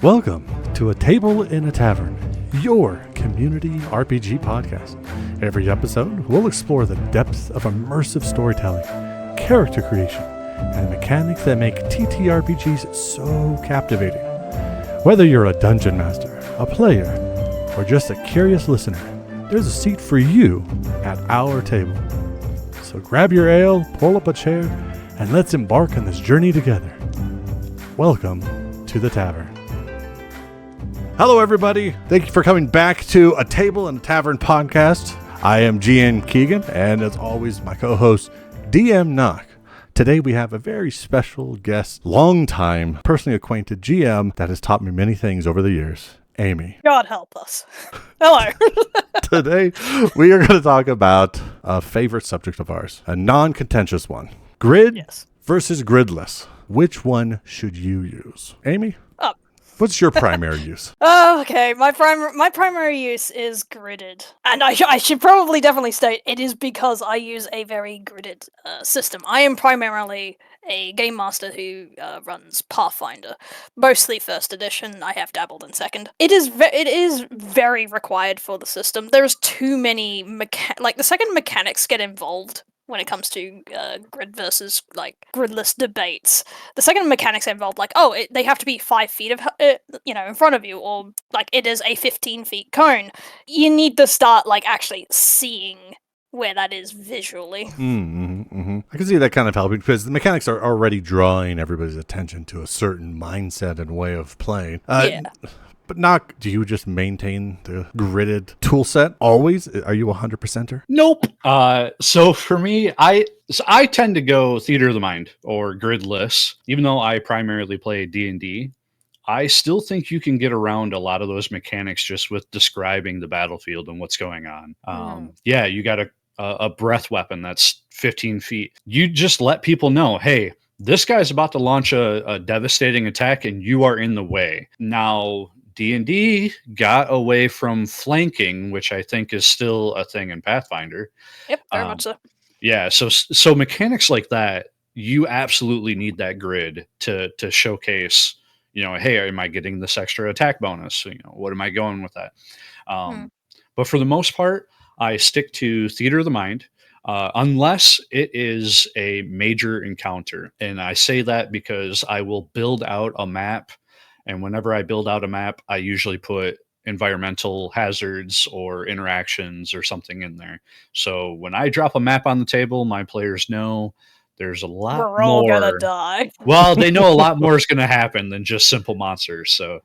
Welcome to A Table in a Tavern, your community RPG podcast. Every episode, we'll explore the depths of immersive storytelling, character creation, and mechanics that make TTRPGs so captivating. Whether you're a dungeon master, a player, or just a curious listener, there's a seat for you at our table. So grab your ale, pull up a chair, and let's embark on this journey together. Welcome to the Tavern. Hello, everybody. Thank you for coming back to A Table in a Tavern podcast. I am GN Keegan, and as always, my co-host, DM Knock. Today, we have a very special guest, longtime, personally acquainted GM that has taught me many things over the years, Amy. God help us. Hello. Today, we are going to talk about a favorite subject of ours, a non-contentious one. Grid versus gridless. Which one should you use? Amy? What's your primary use? Oh, okay. My primary use is gridded. And I should probably definitely state it is because I use a very gridded system. I am primarily a game master who runs Pathfinder, mostly first edition. I have dabbled in second. It is very required for the system. There's too many the second mechanics get involved when it comes to grid versus gridless debates. The second mechanics involved, they have to be 5 feet of in front of you, or it is a 15 feet cone. You need to start actually seeing where that is visually. I can see that kind of helping because the mechanics are already drawing everybody's attention to a certain mindset and way of playing. But Knock, do you just maintain the gridded tool set always? Are you 100%er? Nope. So for me, I tend to go theater of the mind or gridless. Even though I primarily play D&D, I still think you can get around a lot of those mechanics just with describing the battlefield and what's going on. Yeah, you got a breath weapon that's 15 feet. You just let people know, hey, this guy's about to launch a devastating attack and you are in the way. Now, D&D got away from flanking, which I think is still a thing in Pathfinder. Yep, very much so. Yeah, so mechanics like that, you absolutely need that grid to showcase, hey, am I getting this extra attack bonus? What am I going with that? But for the most part, I stick to theater of the mind, unless it is a major encounter. And I say that because I will build out a map. And whenever I build out a map, I usually put environmental hazards or interactions or something in there. So when I drop a map on the table, my players know there's a lot more. We're all gonna die. Well, they know a lot more is going to happen than just simple monsters. So.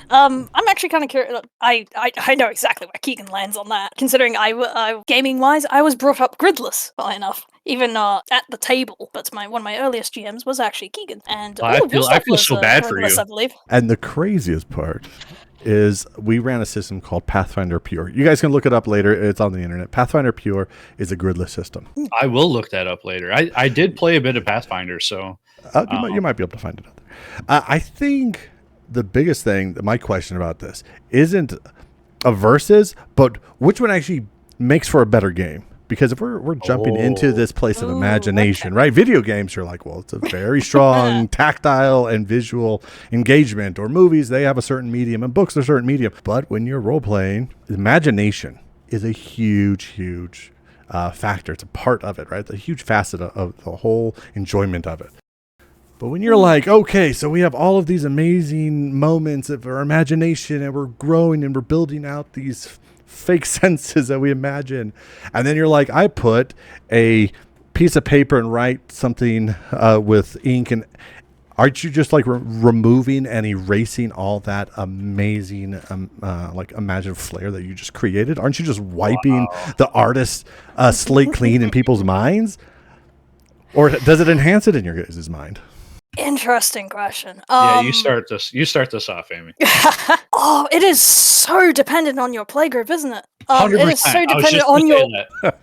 I'm actually kind of curious. I know exactly where Keegan lands on that. Considering I gaming wise, I was brought up gridless, funny enough, even at the table. But one of my earliest GMs was actually Keegan, and I feel so bad for you. I believe. And the craziest part is we ran a system called Pathfinder Pure. You guys can look it up later. It's on the internet. Pathfinder Pure is a gridless system. I will look that up later. I did play a bit of Pathfinder, so you might be able to find it out there. I think the biggest thing, my question about this, isn't a versus, but which one actually makes for a better game? Because if we're jumping into this place of imagination, right? Video games are like, well, it's a very strong tactile and visual engagement. Or movies, they have a certain medium, and books are a certain medium. But when you're role-playing, imagination is a huge factor. It's a part of it, right? It's a huge facet of the whole enjoyment of it. But when you're like, okay, so we have all of these amazing moments of our imagination and we're growing and we're building out these fake senses that we imagine. And then you're like, I put a piece of paper and write something with ink. And aren't you just removing and erasing all that amazing, imagined flair that you just created? Aren't you just wiping the artist's slate clean in people's minds? Or does it enhance it in your guys' mind? Interesting question. Yeah, you start this off, Amy. It is so dependent on your playgroup, isn't it? 100%. It is so dependent on your.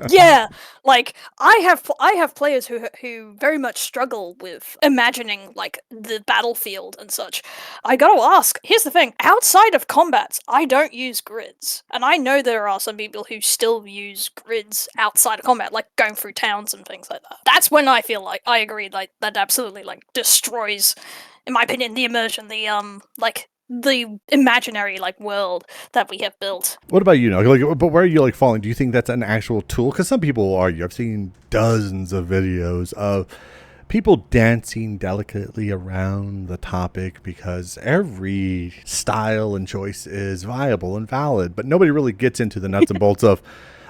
Yeah, I have players who very much struggle with imagining the battlefield and such. I got to ask. Here's the thing: outside of combats, I don't use grids, and I know there are some people who still use grids outside of combat, like going through towns and things like that. That's when I feel like I agree, that absolutely destroys in my opinion, the immersion, the imaginary world that we have built. What about you now? But where are you falling? Do you think that's an actual tool? Because some people will argue. I've seen dozens of videos of people dancing delicately around the topic because every style and choice is viable and valid, but nobody really gets into the nuts and bolts of,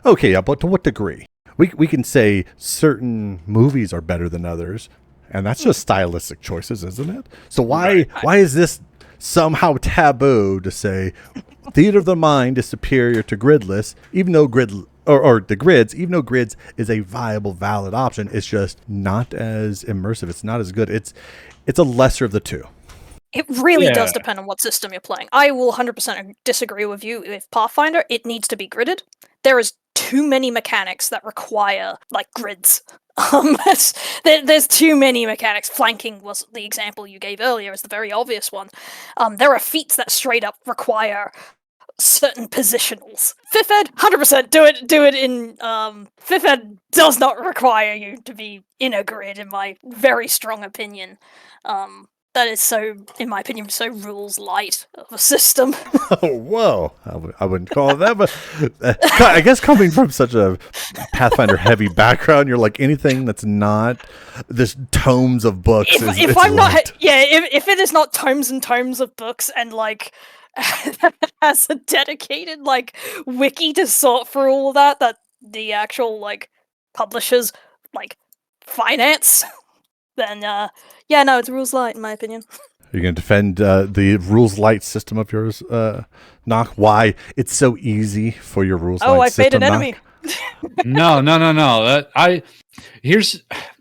okay, yeah, but to what degree? We can say certain movies are better than others, and that's just stylistic choices, isn't it? So why is this somehow taboo to say theater of the mind is superior to Gridless, even though the grids, even though grids is a viable, valid option, it's just not as immersive. It's not as good. It's a lesser of the two. It really does depend on what system you're playing. I will 100% disagree with you. With Pathfinder, it needs to be gridded. There is too many mechanics that require grids. There's too many mechanics. Flanking was the example you gave earlier, is the very obvious one. There are feats that straight up require certain positionals. 5th Ed, 100% do it in 5th Ed does not require you to be in a grid, in my very strong opinion. That is so, in my opinion, so rules light of a system. Oh, whoa. I wouldn't call it that, but I guess coming from such a Pathfinder heavy background, you're like, anything that's not this tomes of books if I'm not, if it is not tomes and tomes of books and has a dedicated wiki to sort through all that the actual publishers finance, then no, it's rules light in my opinion. You're going to defend the rules light system of yours, Knock? Why it's so easy for your rules light system? I fade an enemy. No.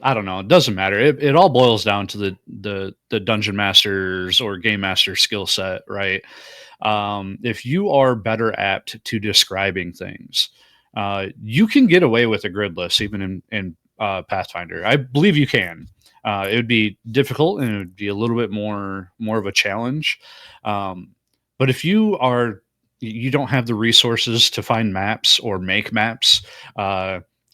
I don't know. It doesn't matter. It all boils down to the dungeon master's or game master skill set, right? If you are better apt to describing things, you can get away with a gridless even in Pathfinder. I believe you can. It would be difficult and it would be a little bit more of a challenge. But if you don't have the resources to find maps or make maps,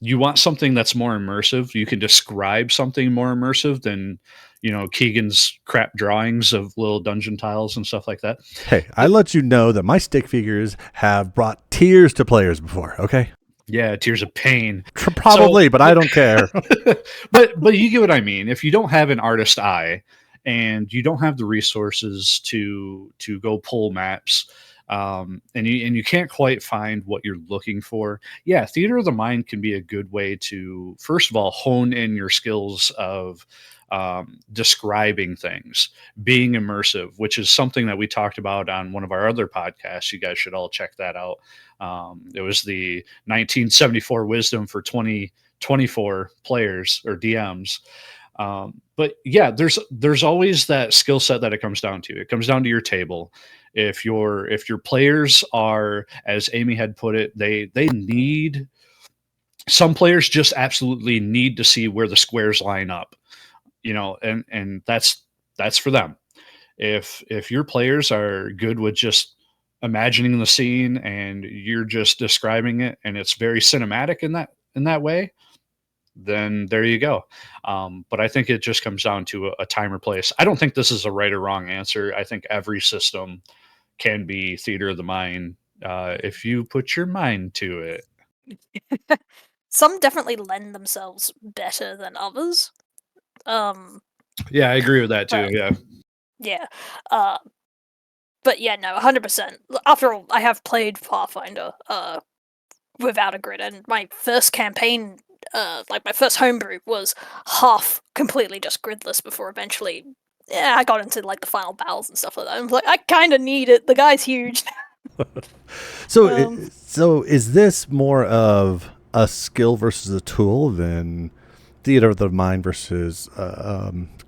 you want something that's more immersive. You can describe something more immersive than, Keegan's crap drawings of little dungeon tiles and stuff like that. Hey, I let you know that my stick figures have brought tears to players before, okay? Yeah, tears of pain. Probably, but I don't care. but you get what I mean. If you don't have an artist eye and you don't have the resources to go pull maps, and you can't quite find what you're looking for, theater of the mind can be a good way to, first of all, hone in your skills of describing things, being immersive, which is something that we talked about on one of our other podcasts. You guys should all check that out. It was the 1974 wisdom for 2024 players or DMs. But there's always that skill set that it comes down to. It comes down to your table. If your players are, as Amy had put it, they need, some players just absolutely need to see where the squares line up, and that's for them. If your players are good with just imagining the scene and you're just describing it and it's very cinematic in that way, then there you go. But I think it just comes down to a time or place. I don't think this is a right or wrong answer. I think every system can be theater of the mind if you put your mind to it. Some definitely lend themselves better than others. Yeah, I agree with that too. Yeah. But no, 100%. After all, I have played Pathfinder without a grid, and my first campaign, my first homebrew, was half completely just gridless before eventually, I got into the final battles and stuff like that. I'm like, I kind of need it. The guy's huge. So is this more of a skill versus a tool than theater of the mind versus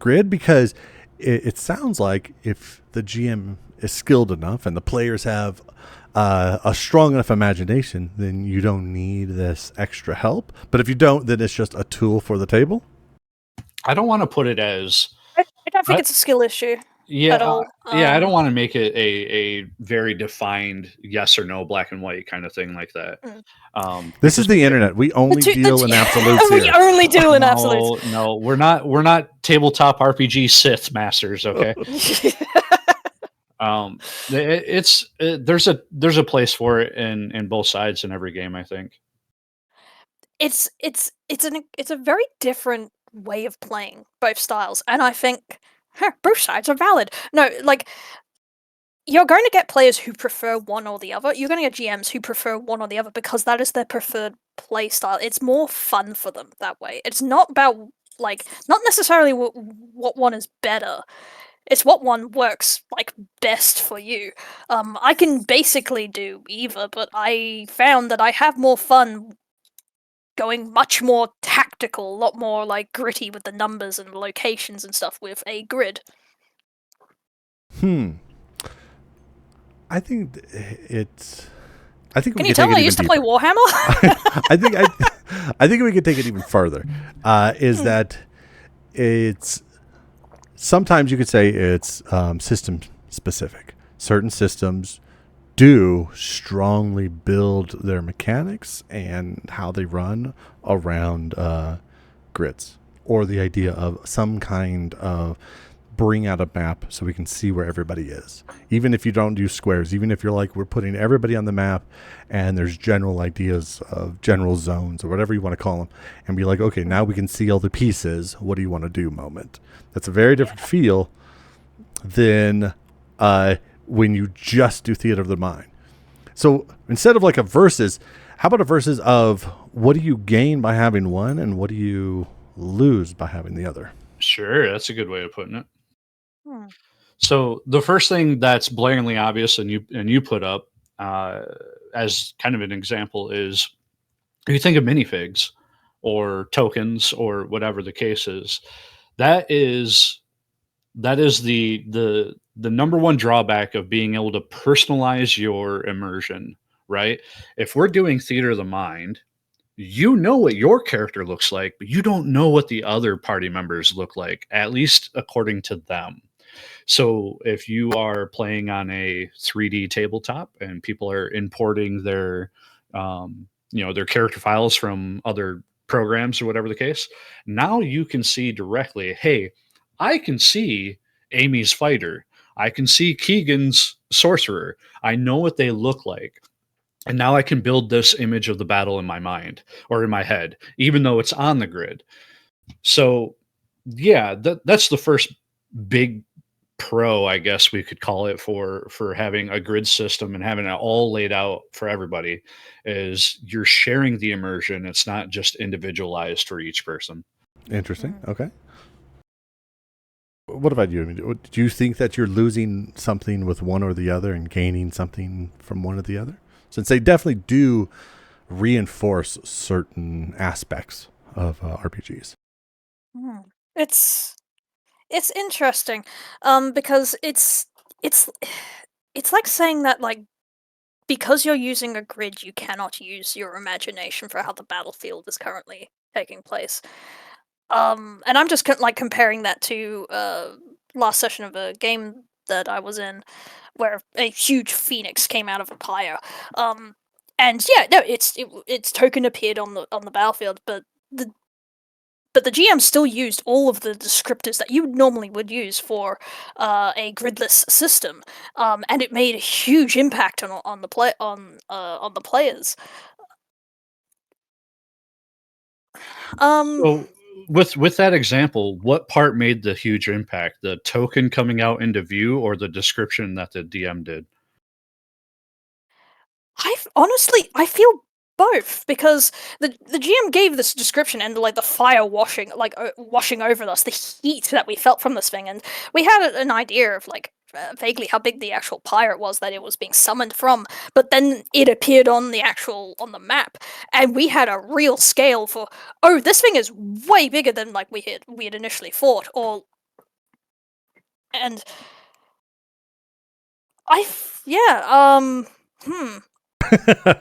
grid? Because it sounds like if the GM is skilled enough and the players have a strong enough imagination, then you don't need this extra help. But if you don't, then it's just a tool for the table. I don't want to put it as... I don't think it's a skill issue. at all. I don't want to make it a very defined yes or no, black and white kind of thing like that. This is the internet. We only deal in absolutes We here. only deal in absolutes. No, we're not tabletop RPG Sith masters. Okay. There's a place for it in both sides in every game, I think. It's a very different way of playing both styles, and I think both sides are valid. No, like, you're going to get players who prefer one or the other. You're going to get GMs who prefer one or the other because that is their preferred play style. It's more fun for them that way. It's not about, like, not necessarily what one is better. It's what one works, like, best for you. I can basically do either, but I found that I have more fun going much more tactical, a lot more, like, gritty with the numbers and locations and stuff with a grid. I think it's. I think. Can you tell I used to play Warhammer? I think we could take it even further. Is that it's sometimes you could say it's system specific. Certain systems do strongly build their mechanics and how they run around grids, or the idea of some kind of bring out a map so we can see where everybody is. Even if you don't use squares, even if you're like, we're putting everybody on the map and there's general ideas of general zones or whatever you want to call them, and be like, okay, now we can see all the pieces. What do you want to do moment? That's a very different feel than when you just do theater of the mind. So instead of like a versus, how about a versus of what do you gain by having one and what do you lose by having the other? Sure, that's a good way of putting it. So the first thing that's blaringly obvious, and you put up as kind of an example, is if you think of minifigs or tokens or whatever the case is, that is the number one drawback of being able to personalize your immersion, right? If we're doing theater of the mind, you know what your character looks like, but you don't know what the other party members look like, at least according to them. So if you are playing on a 3D tabletop and people are importing their their character files from other programs or whatever the case, now you can see directly, hey, I can see Amy's fighter. I can see Keegan's sorcerer. I know what they look like. And now I can build this image of the battle in my mind or in my head, even though it's on the grid. So, yeah, that's the first big pro, I guess we could call it, for having a grid system and having it all laid out for everybody, is you're sharing the immersion. It's not just individualized for each person. Interesting. Okay. What about you? I mean, do you think that you're losing something with one or the other and gaining something from one or the other? Since they definitely do reinforce certain aspects of RPGs. It's interesting, because it's like saying that, like, because you're using a grid, you cannot use your imagination for how the battlefield is currently taking place. And I'm just comparing that to last session of a game that I was in, where a huge phoenix came out of a pyre. And yeah, no, its token appeared on the battlefield, but the GM still used all of the descriptors that you normally would use for a gridless system, and it made a huge impact on the players. So with that example, what part made the huge impact? The token coming out into view, or the description that the DM did? I feel both, because the GM gave this description and like the fire washing over us, the heat that we felt from this thing, and we had an idea of like vaguely how big the actual pirate was that it was being summoned from, but then it appeared on the map, and we had a real scale for, oh, this thing is way bigger than like we had initially thought,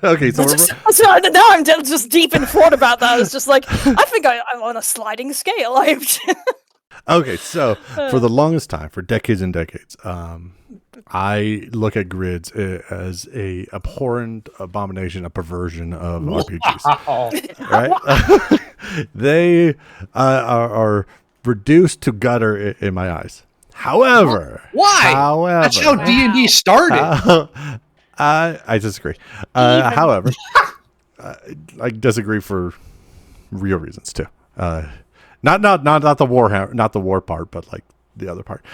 Okay, so now I'm just deep in thought about that. It's just like, I think I'm on a sliding scale. Okay, so for the longest time, for decades and decades, I look at grids as a abhorrent abomination, a perversion of RPGs. Right? They are reduced to gutter in my eyes. However, Why? That's how D&D started. I disagree. Even. However, I disagree for real reasons too. Not the war, not the war part, but like the other part.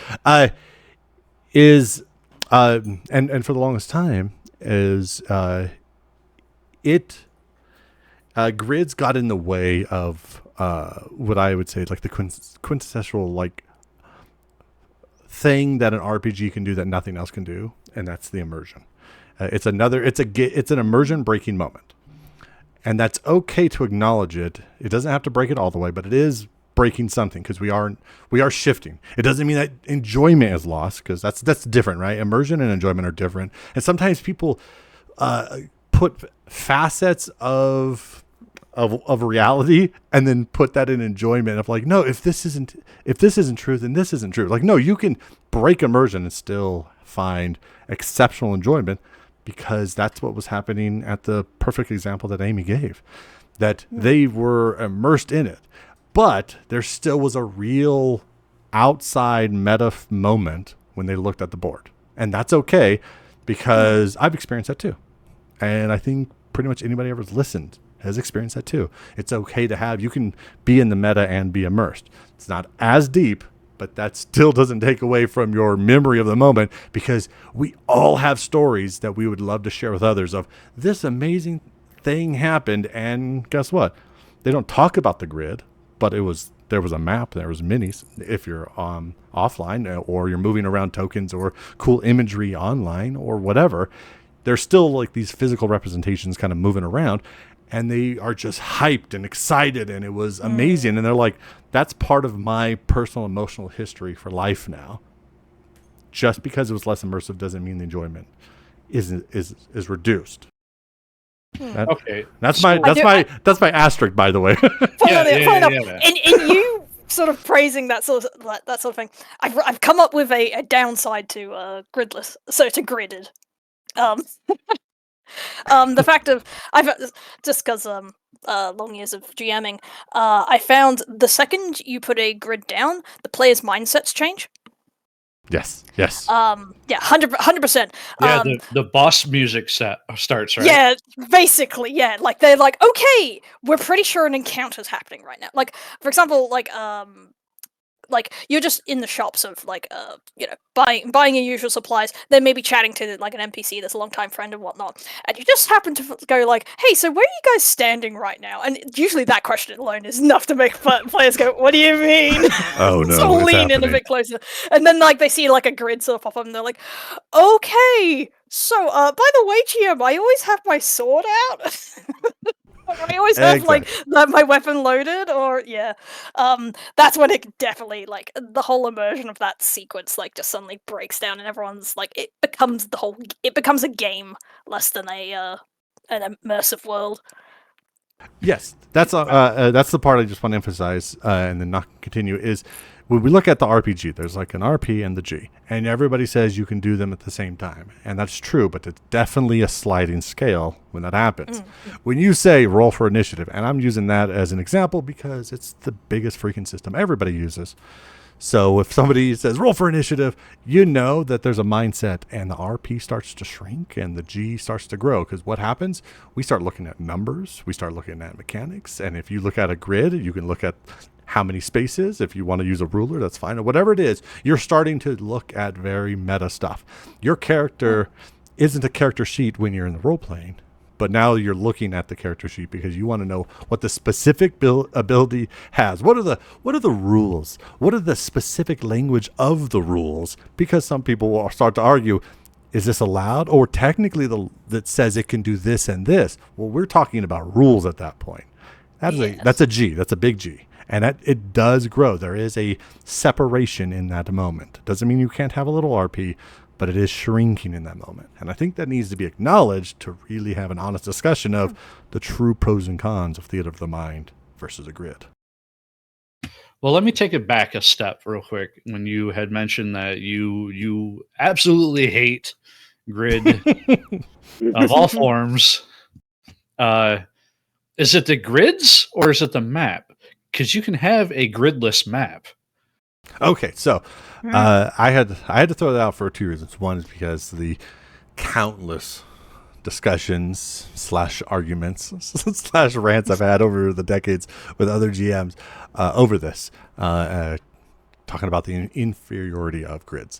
Is and for the longest time is grids got in the way of what I would say like the quintessential like thing that an RPG can do that nothing else can do, and that's the immersion. It's an immersion breaking moment, and that's okay to acknowledge it. It doesn't have to break it all the way, but it is breaking something because we are shifting. It doesn't mean that enjoyment is lost, because that's different, right? Immersion and enjoyment are different, and sometimes people put facets of reality and then put that in enjoyment of like, no, if this isn't true, then this isn't true. Like, no, you can break immersion and still find exceptional enjoyment, because that's what was happening at the perfect example that Amy gave, that they were immersed in it, but there still was a real outside meta moment when they looked at the board, and that's okay, because I've experienced that too, and I think pretty much anybody ever listened has experienced that too. It's okay to have, you can be in the meta and be immersed. It's not as deep, but that still doesn't take away from your memory of the moment, because we all have stories that we would love to share with others of this amazing thing happened, and guess what? They don't talk about the grid, but there was a map, there was minis if you're offline, or you're moving around tokens or cool imagery online or whatever. There's still like these physical representations kind of moving around, and they are just hyped and excited, and it was amazing. And they're like, that's part of my personal emotional history for life now. Just because it was less immersive doesn't mean the enjoyment is reduced. Okay, that's my asterisk, by the way. In you sort of praising that sort of thing, I've come up with a downside to Gridless, so to gridded. The fact of I've just because long years of GMing, I found the second you put a grid down, the player's mindsets change. Yes. Yeah, 100%. Yeah, the boss music starts, right? Yeah, basically, yeah. Like they're like, okay, we're pretty sure an encounter's happening right now. Like, for example, like you're just in the shops of like buying your usual supplies, then maybe chatting to like an NPC that's a long-time friend and whatnot, and you just happen to go like, hey, so where are you guys standing right now? And usually that question alone is enough to make players go, what do you mean? Oh no. So lean in a bit closer, and then like they see like a grid sort of pop up and they're like, okay, so by the way, GM, I always have my sword out. I always have like my weapon loaded, or that's when it definitely, like, the whole immersion of that sequence like just suddenly breaks down, and everyone's like, it becomes a game less than an immersive world. Yes, that's the part I just want to emphasize, and then not continue, is when we look at the RPG, there's like an RP and the G, and everybody says you can do them at the same time, and that's true, but it's definitely a sliding scale when that happens. When you say roll for initiative, and I'm using that as an example because it's the biggest freaking system everybody uses. So if somebody says roll for initiative, you know that there's a mindset, and the RP starts to shrink and the G starts to grow, because what happens? We start looking at numbers, we start looking at mechanics, and if you look at a grid, you can look at how many spaces. If you want to use a ruler, that's fine, or whatever it is. You're starting to look at very meta stuff. Your character isn't a character sheet when you're in the role playing, but now you're looking at the character sheet because you want to know what the specific ability has. What are the rules? What are the specific language of the rules? Because some people will start to argue, is this allowed? Or technically that says it can do this and this. Well, we're talking about rules at that point. That's a G. That's a big G. And it does grow. There is a separation in that moment. Doesn't mean you can't have a little RP, but it is shrinking in that moment. And I think that needs to be acknowledged to really have an honest discussion of the true pros and cons of theater of the mind versus a grid. Well, let me take it back a step real quick. When you had mentioned that you absolutely hate grid of all forms, is it the grids or is it the map? Because you can have a gridless map. Okay, so I had to throw that out for 2 reasons. One is because the countless discussions / arguments / rants I've had over the decades with other GMs over this, talking about the inferiority of grids.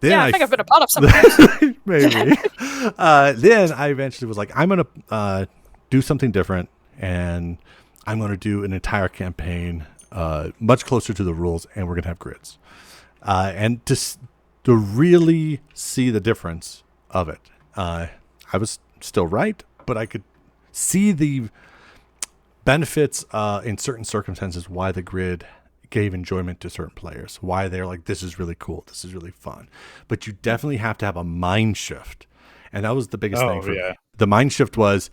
Then I think I've been a part of some of those. maybe. Then I eventually was like, I'm going to do something different, and I'm going to do an entire campaign much closer to the rules, and we're going to have grids. And to really see the difference of it. I was still right, but I could see the benefits in certain circumstances why the grid gave enjoyment to certain players, why they're like, this is really cool, this is really fun. But you definitely have to have a mind shift. And that was the biggest thing for me. The mind shift was,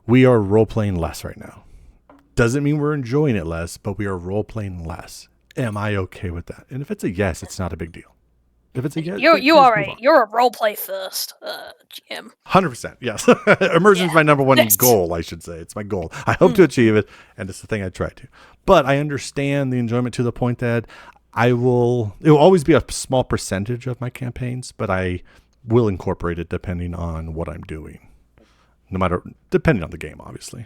we are role-playing less right now. Doesn't mean we're enjoying it less, but we are role-playing less. Am I okay with that? And if it's a yes, it's not a big deal. If it's a yes, you're a role play first, GM. 100%, yes. Immersion is my number one goal, I should say. It's my goal. I hope to achieve it, and it's the thing I try to. But I understand the enjoyment to the point that it will always be a small percentage of my campaigns, but I will incorporate it depending on what I'm doing. Depending on the game, obviously.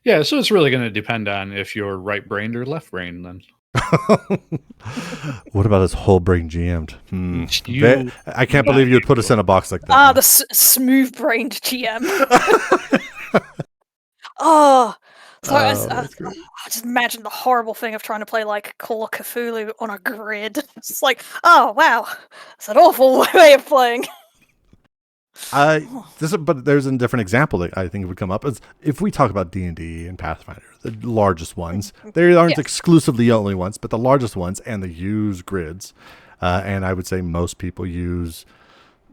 Yeah, so it's really going to depend on if you're right-brained or left-brained then. What about this whole brain GM'd? I can't believe you would put us in a box like that. The smooth-brained GM. I just imagine the horrible thing of trying to play like Call of Cthulhu on a grid. It's like, oh wow, it's an awful way of playing. But there's a different example that I think would come up. If we talk about D&D and Pathfinder, the largest ones, they aren't exclusively the only ones, but the largest ones, and they use grids. And I would say most people use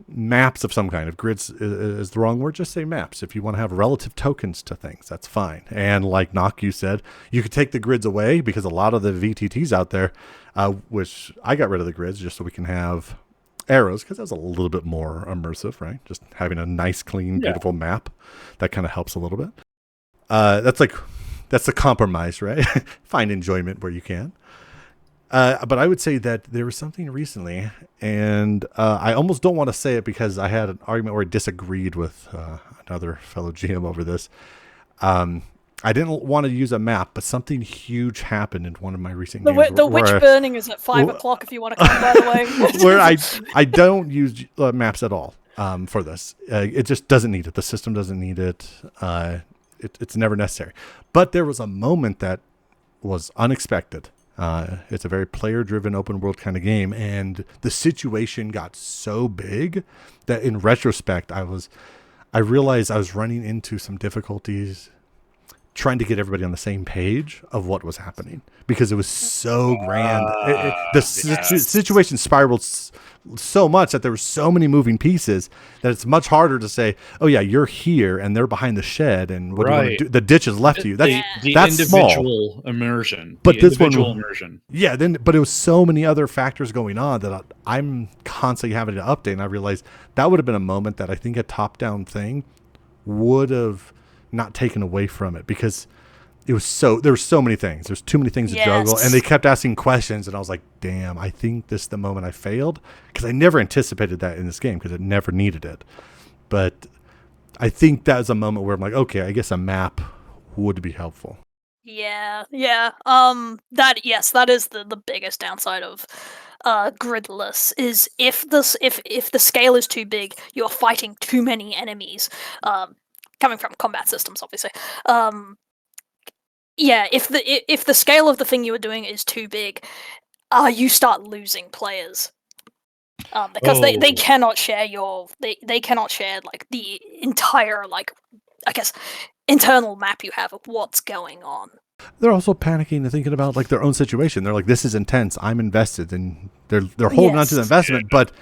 maps of some kind. If grids is the wrong word, just say maps. If you want to have relative tokens to things, that's fine. And like Nock, you said, you could take the grids away, because a lot of the VTTs out there, which I got rid of the grids just so we can have arrows, because that's a little bit more immersive, right? Just having a nice, clean, beautiful map, that kind of helps a little bit. That's the compromise, right? Find enjoyment where you can. But I would say that there was something recently, and I almost don't want to say it because I had an argument where I disagreed with another fellow GM over this. I didn't want to use a map, but something huge happened in one of my recent games. The witch burning is at 5 o'clock if you want to come, by the way. Where I don't use maps at all for this. It just doesn't need it. The system doesn't need it. It's never necessary. But there was a moment that was unexpected. It's a very player-driven open world kind of game, and the situation got so big that in retrospect, I realized I was running into some difficulties trying to get everybody on the same page of what was happening, because it was so grand. The situation spiraled so much that there were so many moving pieces that it's much harder to say, oh yeah, you're here and they're behind the shed, and what do you want to do? The ditch is left to you. That's individual small. Immersion. But the this individual one, immersion. Yeah, but it was so many other factors going on that I'm constantly having to update, and I realized that would have been a moment that I think a top-down thing would have not taken away from it, because there were so many things. There's too many things to juggle, and they kept asking questions, and I was like, damn, I think this is the moment I failed, because I never anticipated that in this game, because it never needed it. But I think that was a moment where I'm like, okay, I guess a map would be helpful. Yeah. That is the biggest downside of gridless, is if the scale is too big, you're fighting too many enemies. Coming from combat systems, obviously. If the scale of the thing you were doing is too big, you start losing players. Because they cannot share they cannot share like the entire, like, I guess, internal map you have of what's going on. They're also panicking and thinking about like their own situation. They're like, this is intense, I'm invested, and they're holding on to the investment. But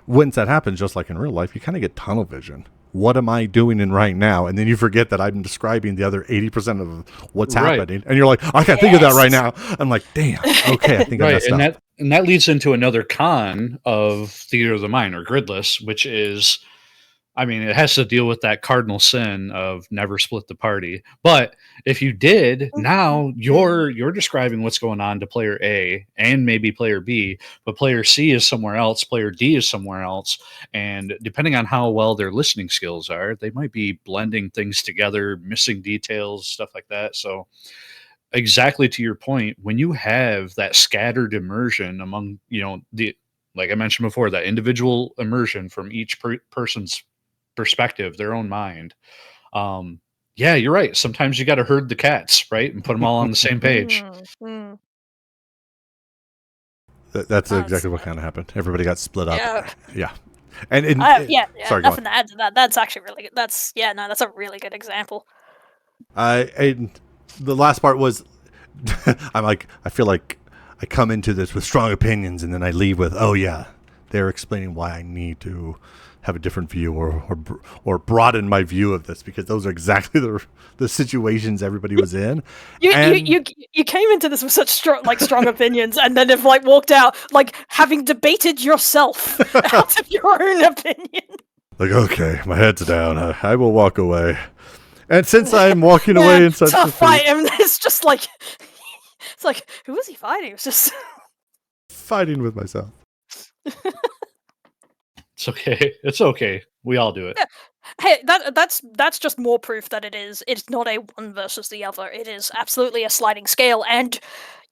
once that happens, just like in real life, you kind of get tunnel vision. what am I doing in right now? And then you forget that I'm describing the other 80% of what's happening. And you're like, I can't think of that right now. I'm like, damn, okay, I think I messed up. And that leads into another con of Theater of the Mind or Gridless, which is, I mean, it has to deal with that cardinal sin of never split the party. But if you did, now you're describing what's going on to player A and maybe player B, but player C is somewhere else, player D is somewhere else. And depending on how well their listening skills are, they might be blending things together, missing details, stuff like that. So exactly to your point, when you have that scattered immersion among, like I mentioned before, that individual immersion from each person's perspective, their own mind. Yeah, you're right. Sometimes you got to herd the cats, right, and put them all on the same page. That's exactly what kind of happened. Everybody got split up. Yeah. And sorry, nothing to add to that. That's actually really good. That's a really good example. And the last part was, I feel like I come into this with strong opinions, and then I leave with, oh yeah, they're explaining why I need to have a different view or broaden my view of this, because those are exactly the situations everybody was in. You came into this with such strong opinions, and then have walked out having debated yourself out of your own opinion. Okay, my head's down. I will walk away. And since I'm walking away in such a fight, it's just it's who was he fighting? It was just fighting with myself. It's okay. It's okay. We all do it. Yeah. Hey, that's just more proof that it's not a one versus the other. It is absolutely a sliding scale, and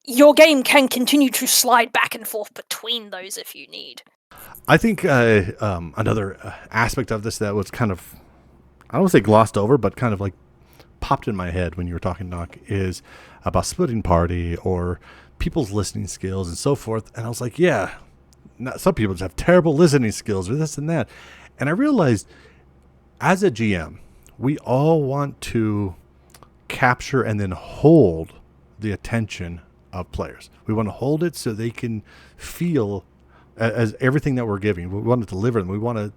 your game can continue to slide back and forth between those if you need. I think another aspect of this that was kind of, I don't want to say glossed over, but kind of popped in my head when you were talking, Doc, is about splitting party or people's listening skills and so forth. And I was like, yeah, some people just have terrible listening skills or this and that. And I realized as a GM, we all want to capture and then hold the attention of players. We want to hold it so they can feel as everything that we're giving. We want to deliver them. We want to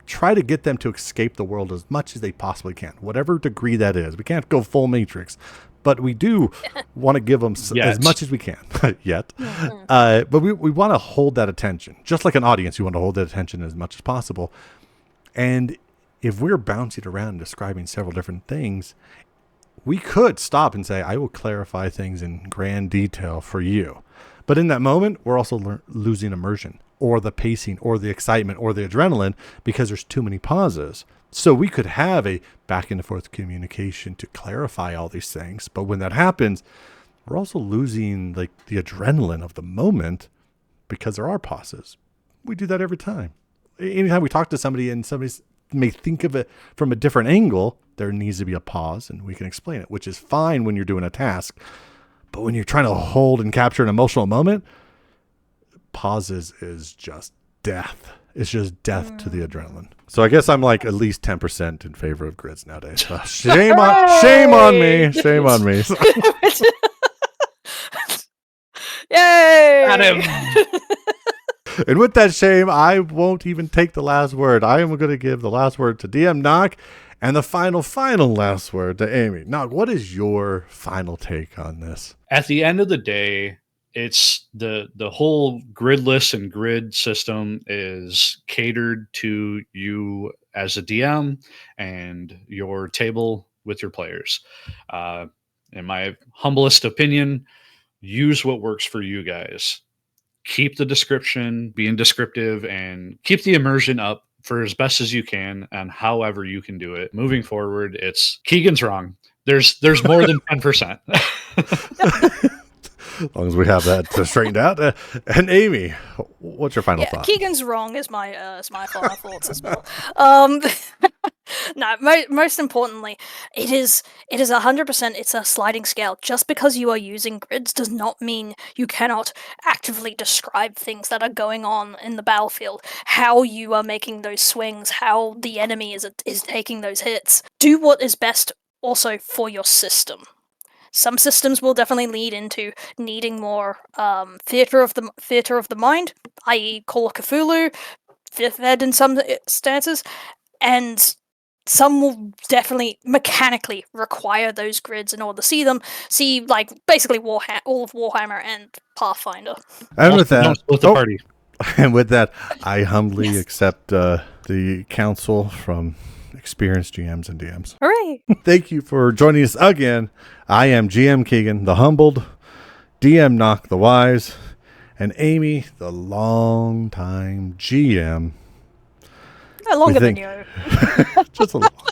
try to get them to escape the world as much as they possibly can, whatever degree that is. We can't go full Matrix, but we do want to give them as much as we can yet. But we want to hold that attention. Just like an audience, you want to hold that attention as much as possible. And if we're bouncing around and describing several different things, we could stop and say, I will clarify things in grand detail for you. But in that moment, we're also losing immersion or the pacing or the excitement or the adrenaline because there's too many pauses. So we could have a back and forth communication to clarify all these things. But when that happens, we're also losing the adrenaline of the moment because there are pauses. We do that every time. Anytime we talk to somebody and somebody may think of it from a different angle, there needs to be a pause and we can explain it, which is fine when you're doing a task. But when you're trying to hold and capture an emotional moment, pauses is just death. It's just death to the adrenaline. So I guess I'm at least 10% in favor of grids nowadays. Shame on me. Shame on me. Yay! Got him. And with that shame, I won't even take the last word. I am going to give the last word to DM Knock and the final last word to Amy. Knock, what is your final take on this? At the end of the day, it's the whole gridless and grid system is catered to you as a DM and your table with your players. In my humblest opinion, use what works for you guys. Keep the description being descriptive and keep the immersion up for as best as you can and however you can do it. Moving forward, it's Keegan's wrong. There's more than 10%. As long as we have that straightened out. And Amy, what's your final thought? Keegan's wrong is my final thoughts as well. No, most importantly, it is 100%. It's a sliding scale. Just because you are using grids does not mean you cannot actively describe things that are going on in the battlefield. How you are making those swings, how the enemy is taking those hits. Do what is best also for your system. Some systems will definitely lead into needing more theater of the mind, i.e., Call of Cthulhu, Fifth Ed in some stances, and some will definitely mechanically require those grids in order to see them. See, like, basically all of Warhammer and Pathfinder. And with Also, that, don't split the party. and with that, I humbly Yes. accept the counsel from experienced GMs and DMs. Hooray! Thank you for joining us again. I am GM Keegan, the humbled, DM Knock the wise, and Amy, the long-time GM. Longer than think- you. Just a little.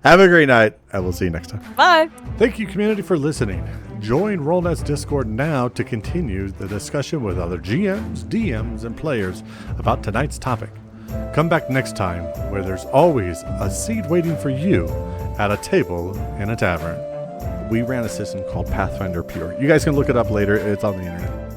Have a great night. I will see you next time. Bye. Thank you, community, for listening. Join RollNet's Discord now to continue the discussion with other GMs, DMs, and players about tonight's topic. Come back next time, where there's always a seat waiting for you at a table in a tavern. We ran a system called Pathfinder Pure. You guys can look it up later. It's on the internet.